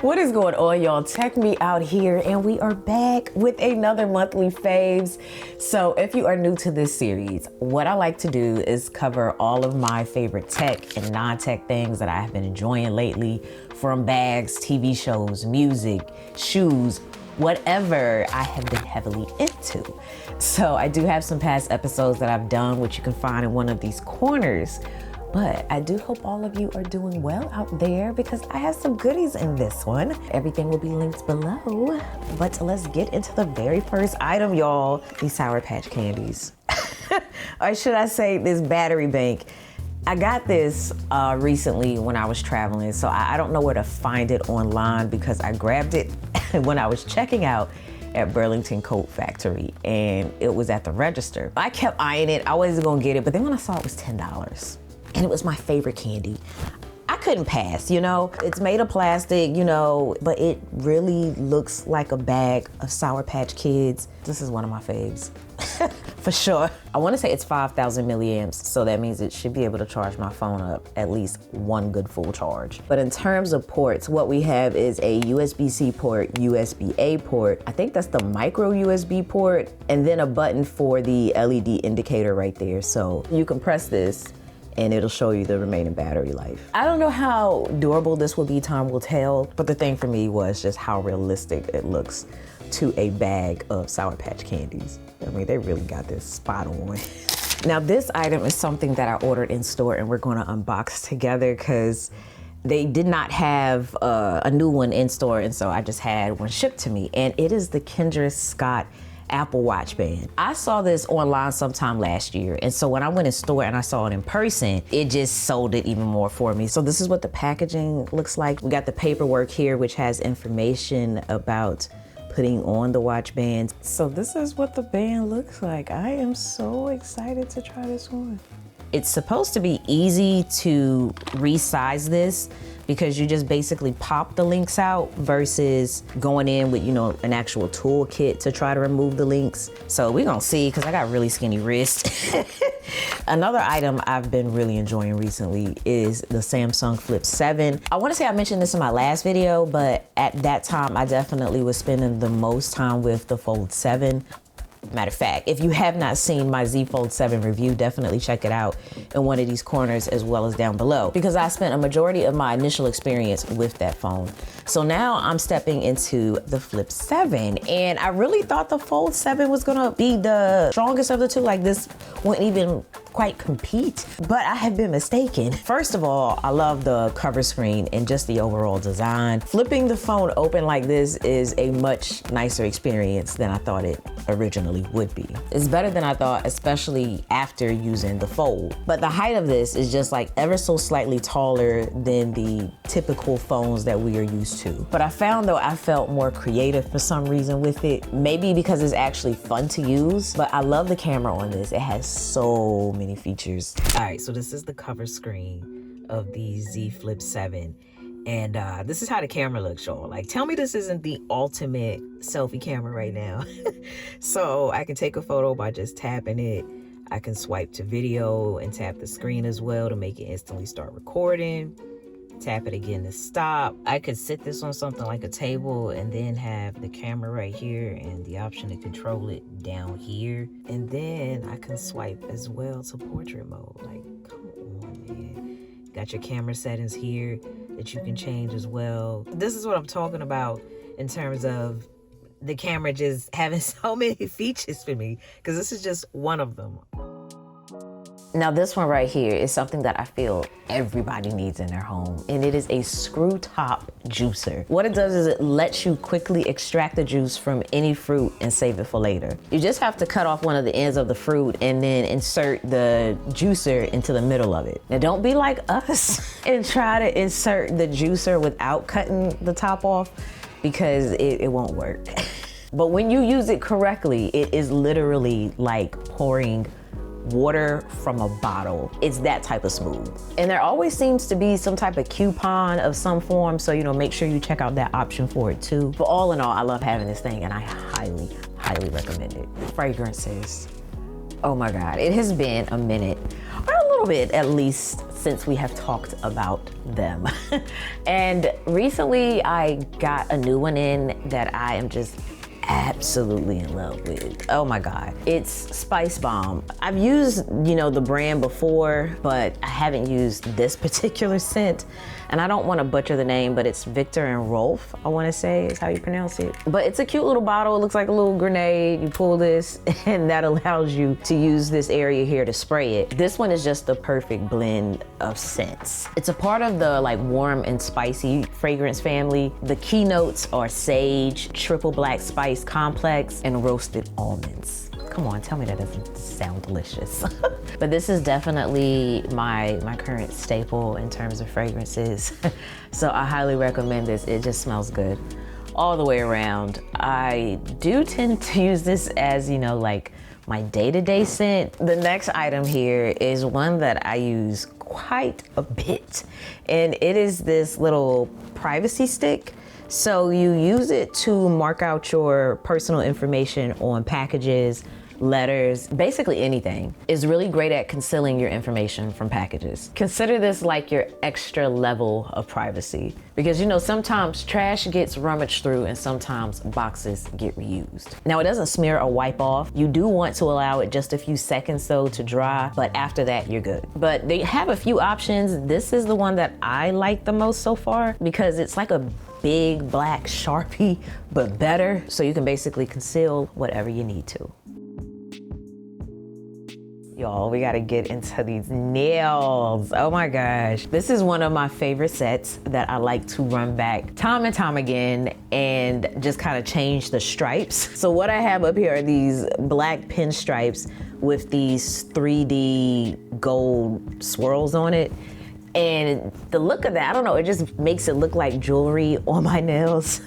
What is going on, y'all? Check me out here, and we are back with another monthly faves. So if you are new to this series, what I like to do is cover all of my favorite tech and non-tech things that I have been enjoying lately, from bags, TV shows, music, shoes, whatever I have been heavily into. So I do have some past episodes that I've done, which you can find in one of these corners. But I do hope all of you are doing well out there, because I have some goodies in this one. Everything will be linked below. But let's get into the very first item, y'all. These Sour Patch candies. Or should I say this battery bank. I got this recently when I was traveling, so I don't know where to find it online, because I grabbed it when I was checking out at Burlington Coat Factory, and it was at the register. I kept eyeing it. I wasn't gonna get it, but then when I saw it was $10. And it was my favorite candy. I couldn't pass, you know? It's made of plastic, you know, but it really looks like a bag of Sour Patch Kids. This is one of my faves, for sure. I wanna say it's 5,000 milliamps, so that means it should be able to charge my phone up at least one good full charge. But in terms of ports, what we have is a USB-C port, USB-A port. I think that's the micro USB port, and then a button for the LED indicator right there. So you can press this, and it'll show you the remaining battery life. I don't know how durable this will be, time will tell, but the thing for me was just how realistic it looks to a bag of Sour Patch candies. I mean, they really got this spot on. Now, this item is something that I ordered in store, and we're gonna unbox together, because they did not have a new one in store, and so I just had one shipped to me, and it is the Kendra Scott Apple Watch band. I saw this online sometime last year, and so when I went in store and I saw it in person, it just sold it even more for me. So this is what the packaging looks like. We got the paperwork here, which has information about putting on the watch bands. So this is what the band looks like. I am so excited to try this on. It's supposed to be easy to resize this, because you just basically pop the links out versus going in with, you know, an actual toolkit to try to remove the links. So we're gonna see, because I got really skinny wrists. Another item I've been really enjoying recently is the Samsung Flip 7. I wanna say I mentioned this in my last video, but at that time I definitely was spending the most time with the Fold 7. Matter of fact, if you have not seen my Z Fold 7 review, definitely check it out in one of these corners as well as down below, because I spent a majority of my initial experience with that phone. So now I'm stepping into the Flip 7, and I really thought the Fold 7 was gonna be the strongest of the two. Like, this wouldn't even quite compete, but I have been mistaken. First of all, I love the cover screen and just the overall design. Flipping the phone open like this is a much nicer experience than I thought it originally would be. It's better than I thought, especially after using the Fold. But the height of this is just like ever so slightly taller than the typical phones that we are used to. But I found, though, I felt more creative for some reason with it. Maybe because it's actually fun to use, but I love the camera on this. It has so many features. All right, so this is the cover screen of the Z Flip 7. And this is how the camera looks, y'all. Like, tell me this isn't the ultimate selfie camera right now. So I can take a photo by just tapping it. I can swipe to video and tap the screen as well to make it instantly start recording. Tap it again to stop. I could sit this on something like a table and then have the camera right here and the option to control it down here. And then I can swipe as well to portrait mode. Like, come on, man. Got your camera settings here that you can change as well. This is what I'm talking about in terms of the camera just having so many features for me, because this is just one of them. Now, this one right here is something that I feel everybody needs in their home, and it is a screw top juicer. What it does is it lets you quickly extract the juice from any fruit and save it for later. You just have to cut off one of the ends of the fruit and then insert the juicer into the middle of it. Now, don't be like us and try to insert the juicer without cutting the top off, because it won't work. But when you use it correctly, it is literally like pouring water from a bottle. It's that type of smooth. And there always seems to be some type of coupon of some form, so, you know, make sure you check out that option for it too. But all in all, I love having this thing, and I highly, recommend it. Fragrances. Oh my God, it has been a minute. We're a little bit, at least since we have talked about them. And recently I got a new one in that I am just absolutely in love with. Oh my God. It's Spice Bomb. I've used, the brand before, but I haven't used this particular scent. And I don't want to butcher the name, but it's Victor and Rolf, I want to say is how you pronounce it. But it's a cute little bottle. It looks like a little grenade. You pull this and that allows you to use this area here to spray it. This one is just the perfect blend of scents. It's a part of the warm and spicy fragrance family. The key notes are sage, triple black spice complex, and roasted almonds. Come on, tell me that doesn't sound delicious. But this is definitely my current staple in terms of fragrances. So I highly recommend this. It just smells good all the way around. I do tend to use this as, my day-to-day scent. The next item here is one that I use quite a bit, and it is this little privacy stick. So you use it to mark out your personal information on packages, letters, basically anything. It's really great at concealing your information from packages. Consider this like your extra level of privacy, because sometimes trash gets rummaged through and sometimes boxes get reused. Now it doesn't smear or wipe off. You do want to allow it just a few seconds though to dry, but after that you're good. But they have a few options. This is the one that I like the most so far because it's like a big black Sharpie, but better. So you can basically conceal whatever you need to. Y'all, we gotta get into these nails. Oh my gosh. This is one of my favorite sets that I like to run back time and time again and just kind of change the stripes. So what I have up here are these black pinstripes with these 3D gold swirls on it. And the look of that, I don't know, it just makes it look like jewelry on my nails.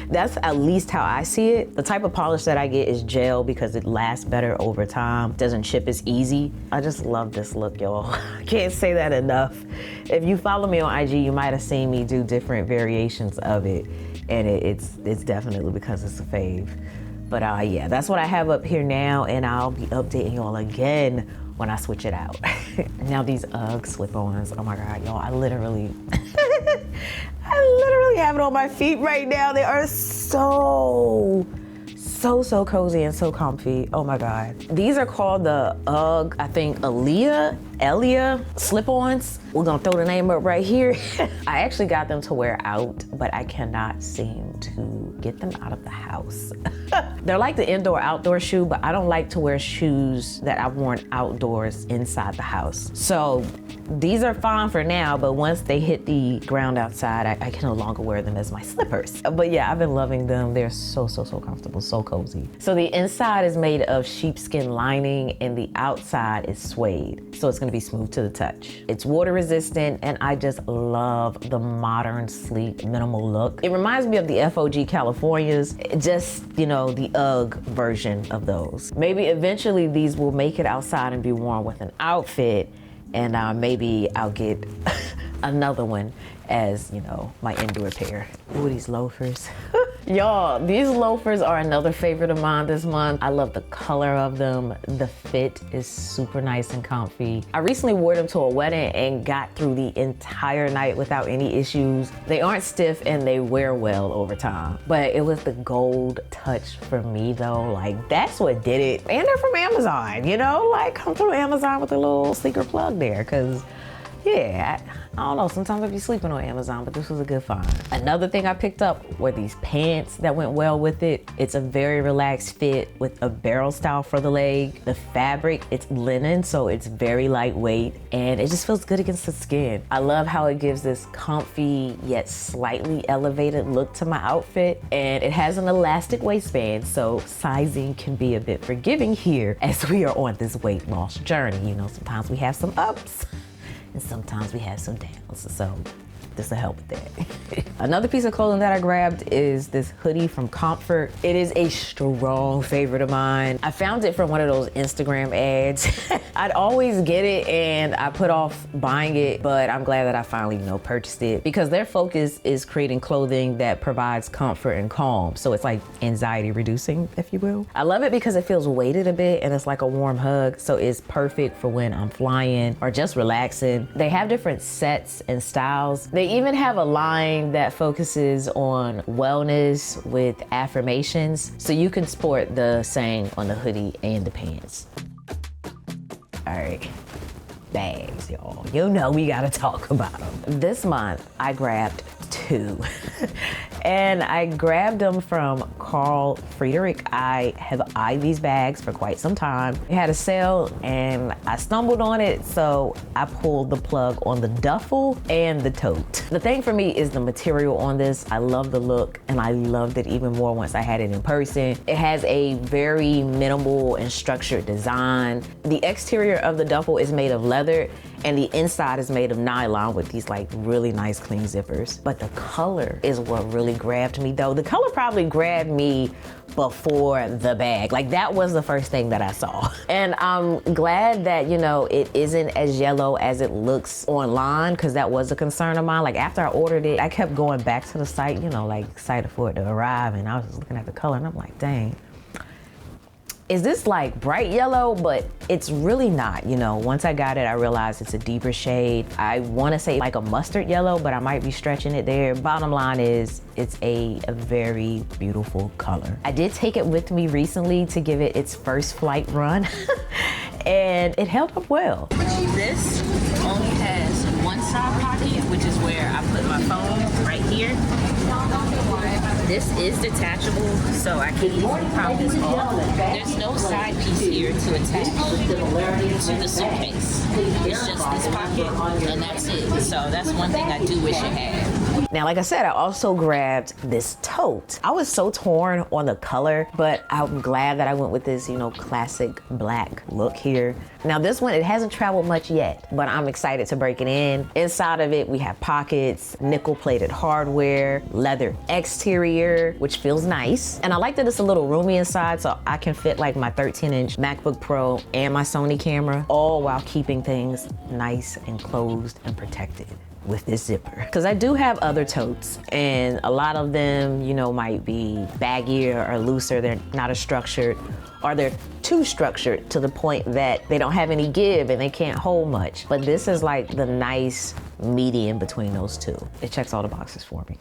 That's at least how I see it. The type of polish that I get is gel because it lasts better over time, doesn't chip as easy. I just love this look, y'all. I can't say that enough. If you follow me on IG, you might have seen me do different variations of it. And it's definitely because it's a fave. But yeah, that's what I have up here now, and I'll be updating y'all again when I switch it out. Now these UGG slip-ons, oh my God, y'all, I literally have it on my feet right now. They are so cozy and so comfy. Oh my God. These are called the UGG, I think Elia slip-ons. We're gonna throw the name up right here. I actually got them to wear out, but I cannot seem to get them out of the house. They're like the indoor-outdoor shoe, but I don't like to wear shoes that I've worn outdoors inside the house. So these are fine for now, but once they hit the ground outside, I can no longer wear them as my slippers. But yeah, I've been loving them. They're so comfortable, so cozy. So the inside is made of sheepskin lining and the outside is suede. So it's gonna be smooth to the touch. It's water resistant, and I just love the modern, sleek, minimal look. It reminds me of the FOG Californias, just, the UGG version of those. Maybe eventually these will make it outside and be worn with an outfit, and maybe I'll get another one as, my indoor pair. Ooh, these loafers. Y'all, these loafers are another favorite of mine this month. I love the color of them. The fit is super nice and comfy. I recently wore them to a wedding and got through the entire night without any issues. They aren't stiff and they wear well over time. But it was the gold touch for me though. That's what did it. And they're from Amazon, come through Amazon with a little sleeker plug there, because yeah, I don't know, sometimes I'd be sleeping on Amazon, but this was a good find. Another thing I picked up were these pants that went well with it. It's a very relaxed fit with a barrel style for the leg. The fabric, it's linen, so it's very lightweight, and it just feels good against the skin. I love how it gives this comfy yet slightly elevated look to my outfit, and it has an elastic waistband, so sizing can be a bit forgiving here as we are on this weight loss journey. Sometimes we have some ups, and sometimes we have some downs. So this will help with that. Another piece of clothing that I grabbed is this hoodie from Comfort. It is a strong favorite of mine. I found it from one of those Instagram ads. I'd always get it and I put off buying it, but I'm glad that I finally, purchased it because their focus is creating clothing that provides comfort and calm. So it's like anxiety reducing, if you will. I love it because it feels weighted a bit and it's like a warm hug. So it's perfect for when I'm flying or just relaxing. They have different sets and styles. They even have a line that focuses on wellness with affirmations. So you can sport the saying on the hoodie and the pants. All right. Bags, y'all. We gotta talk about them. This month, I grabbed 2. And I grabbed them from Carl Friedrich. I have eyed these bags for quite some time. It had a sale and I stumbled on it, so I pulled the plug on the duffel and the tote. The thing for me is the material on this. I love the look and I loved it even more once I had it in person. It has a very minimal and structured design. The exterior of the duffel is made of leather and the inside is made of nylon with these like really nice clean zippers. But the color is what really grabbed me though. The color probably grabbed me before the bag. Like that was the first thing that I saw. And I'm glad that, it isn't as yellow as it looks online because that was a concern of mine. Like after I ordered it, I kept going back to the site, like excited for it to arrive and I was just looking at the color and I'm like, dang. Is this like bright yellow? But it's really not, Once I got it, I realized it's a deeper shade. I want to say like a mustard yellow, but I might be stretching it there. Bottom line is it's a very beautiful color. I did take it with me recently to give it its first flight run and it held up well. This only has one side pocket, which is where I put my phone right here. This is detachable, so I can easily pop this off. There's no side piece here to attach to the suitcase. It's just this pocket, and that's it. So that's one thing I do wish it had. Now, like I said, I also grabbed this tote. I was so torn on the color, but I'm glad that I went with this, classic black look here. Now this one, it hasn't traveled much yet, but I'm excited to break it in. Inside of it, we have pockets, nickel-plated hardware, leather exterior, which feels nice. And I like that it's a little roomy inside, so I can fit like my 13-inch MacBook Pro and my Sony camera, all while keeping things nice and closed and protected with this zipper. Because I do have other totes and a lot of them, might be baggier or looser. They're not as structured or they're too structured to the point that they don't have any give and they can't hold much. But this is like the nice medium between those two. It checks all the boxes for me.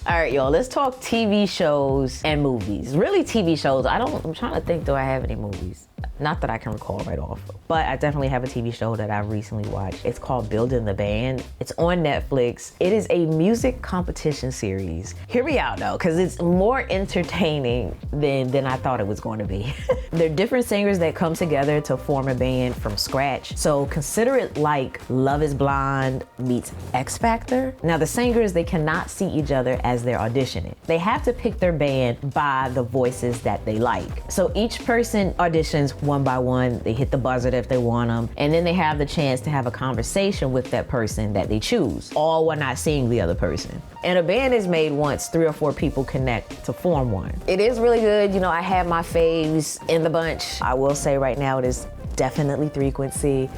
All right, y'all, let's talk TV shows and movies. Really TV shows. I'm trying to think, do I have any movies? Not that I can recall right off, but I definitely have a TV show that I recently watched. It's called Building the Band. It's on Netflix. It is a music competition series. Hear me out though, because it's more entertaining than I thought it was going to be. They're different singers that come together to form a band from scratch. So consider it like Love is Blind meets X Factor. Now the singers, they cannot see each other as they're auditioning. They have to pick their band by the voices that they like. So each person auditions one by one. They hit the buzzer if they want them, and then they have the chance to have a conversation with that person that they choose, all while not seeing the other person. And a band is made once 3 or 4 people connect to form one. It is really good. I have my faves in the bunch. I will say right now it is definitely Frequency.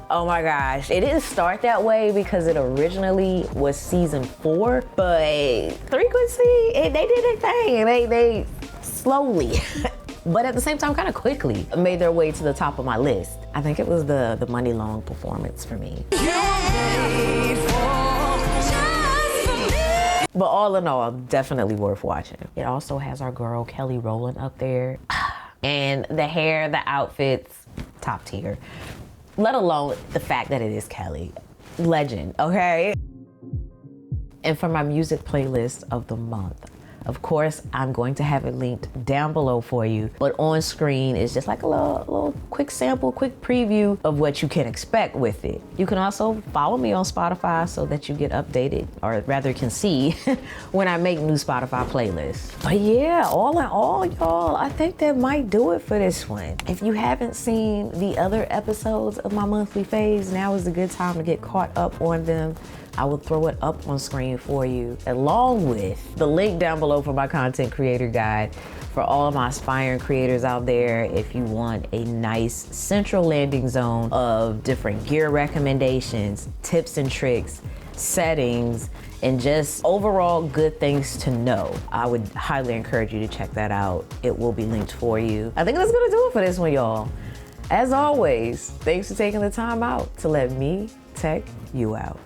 Oh my gosh, it didn't start that way because it originally was season 4, but Frequency, they did their thing and they slowly, but at the same time kind of quickly made their way to the top of my list. I think it was the Money Long performance for me. But all in all, definitely worth watching. It also has our girl Kelly Rowland up there. And the hair, the outfits, top tier. Let alone the fact that it is Kelly. Legend, okay? And for my music playlist of the month, of course, I'm going to have it linked down below for you, but on screen is just like a little quick sample, quick preview of what you can expect with it. You can also follow me on Spotify so that you get updated, or rather can see when I make new Spotify playlists. But yeah, all in all, y'all, I think that might do it for this one. If you haven't seen the other episodes of my monthly faves, now is a good time to get caught up on them. I will throw it up on screen for you, along with the link down below for my content creator guide for all of my aspiring creators out there. If you want a nice central landing zone of different gear recommendations, tips and tricks, settings, and just overall good things to know, I would highly encourage you to check that out. It will be linked for you. I think that's gonna do it for this one, y'all. As always, thanks for taking the time out to let me tech you out.